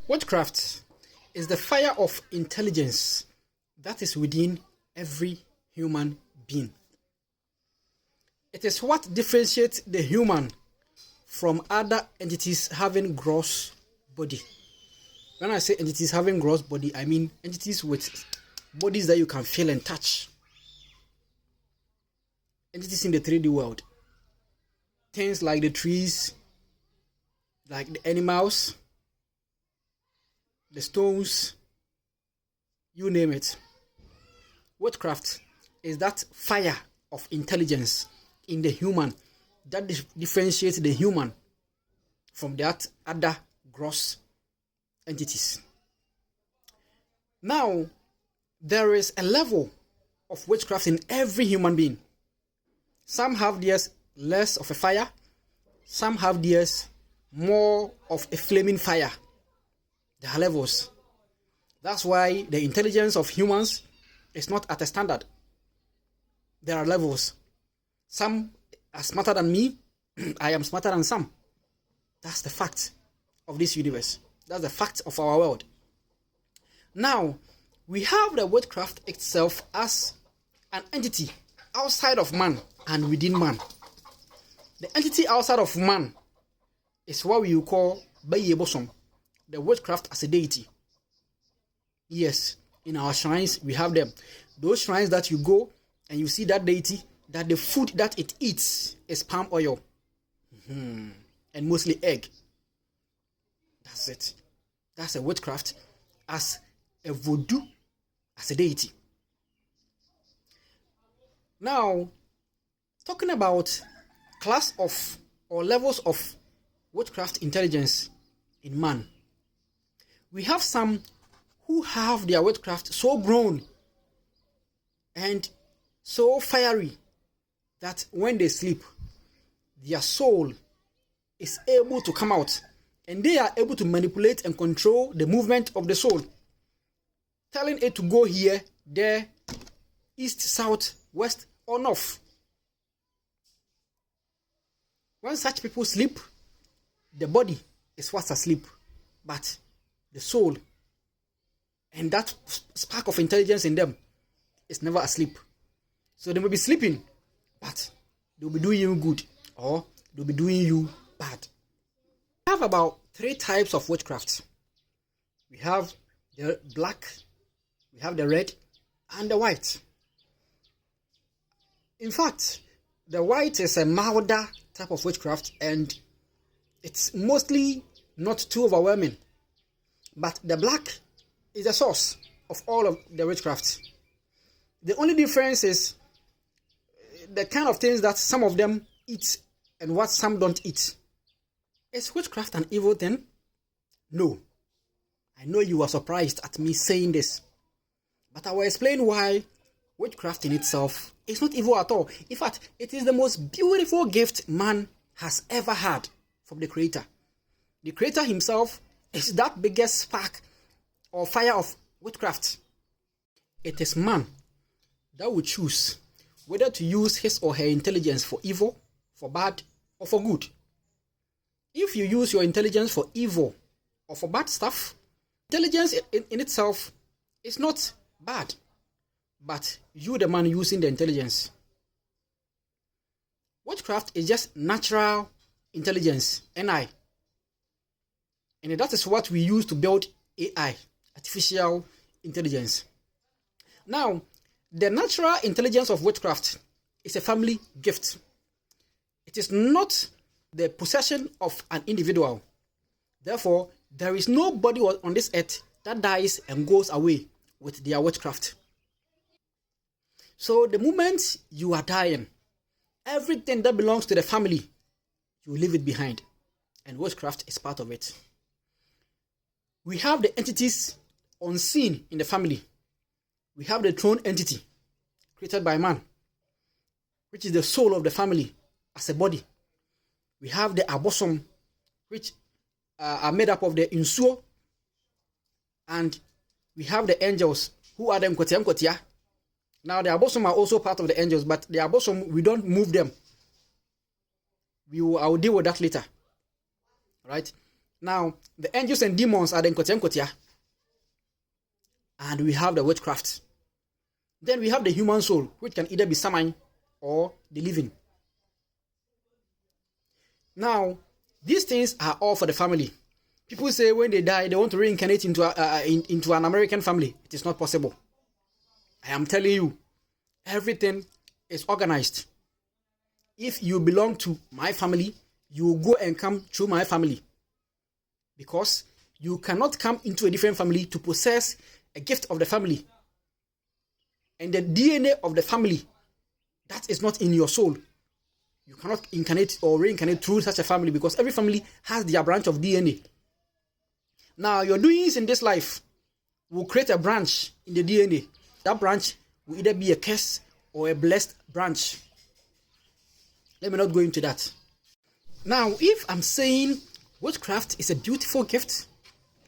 Witchcraft is the fire of intelligence that is within every human being. It is what differentiates the human from other entities having gross body. When I say entities having gross body, I mean entities with bodies that you can feel and touch. Entities in the 3D world. Things like the trees, like the animals, the stones, you name it. Witchcraft is that fire of intelligence in the human that differentiates the human from that other gross entities. Now, there is a level of witchcraft in every human being. Some have theirs less of a fire, some have theirs more of a flaming fire. There are levels. That's why the intelligence of humans is not at a standard. There are levels. Some are smarter than me. I am smarter than some. That's the fact of this universe. That's the fact of our world. Now, we have the witchcraft itself as an entity outside of man and within man. The entity outside of man is what we call Bayebosom, the witchcraft as a deity. Yes, in our shrines we have them. Those shrines that you go and you see that deity, that the food that it eats is palm oil and mostly egg. That's it. That's a witchcraft as a voodoo, as a deity. Now, talking about class of or levels of witchcraft intelligence in man, we have some who have their witchcraft so grown and so fiery that when they sleep, their soul is able to come out and they are able to manipulate and control the movement of the soul, telling it to go here, there, east, south, west, or north. When such people sleep, the body is fast asleep, but the soul and that spark of intelligence in them is never asleep. So they may be sleeping, but they'll be doing you good or they'll be doing you bad. We have about 3 types of witchcraft. We have the black, we have the red, and the white. In fact, the white is a milder type of witchcraft and it's mostly not too overwhelming. But the black is the source of all of the witchcraft. The only difference is the kind of things that some of them eat and what some don't eat. Is witchcraft an evil thing? No. I know you are surprised at me saying this, but I will explain why witchcraft in itself is not evil at all. In fact, it is the most beautiful gift man has ever had from the Creator. The Creator himself is that biggest spark or fire of witchcraft. It is man that will choose whether to use his or her intelligence for evil, for bad, or for good. If you use your intelligence for evil or for bad stuff, intelligence in itself is not bad, but you, the man using the intelligence. Witchcraft is just natural intelligence, NI. And that is what we use to build AI, artificial intelligence. Now, the natural intelligence of witchcraft is a family gift. It is not the possession of an individual. Therefore, there is nobody on this earth that dies and goes away with their witchcraft. So the moment you are dying, everything that belongs to the family, you leave it behind. And witchcraft is part of it. We have the entities unseen in the family. We have the throne entity created by man, which is the soul of the family as a body. We have the abosom, which are made up of the insuo, and we have the angels, who are the mkotia. Now the abosom are also part of the angels, but the abosom, we don't move them. I will deal with that later. Right? Now, the angels and demons are the nkotia. And we have the witchcraft. Then we have the human soul, which can either be summoned or the living. Now, these things are all for the family. People say when they die, they want to reincarnate into an American family. It is not possible. I am telling you, everything is organized. If you belong to my family, you will go and come through my family. Because you cannot come into a different family to possess a gift of the family. And the DNA of the family, that is not in your soul. You cannot incarnate or reincarnate through such a family because every family has their branch of DNA. Now, your doings in this life will create a branch in the DNA. That branch will either be a curse or a blessed branch. Let me not go into that. Now, if I'm saying witchcraft is a beautiful gift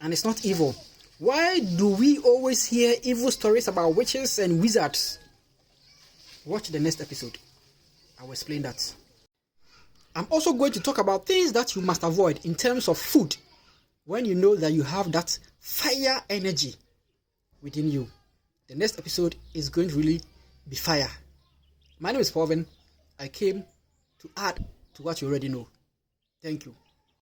and it's not evil, why do we always hear evil stories about witches and wizards? Watch the next episode. I will explain that. I'm also going to talk about things that you must avoid in terms of food when you know that you have that fire energy within you. The next episode is going to really be fire. My name is Paulvin. I came to add to what you already know. Thank you.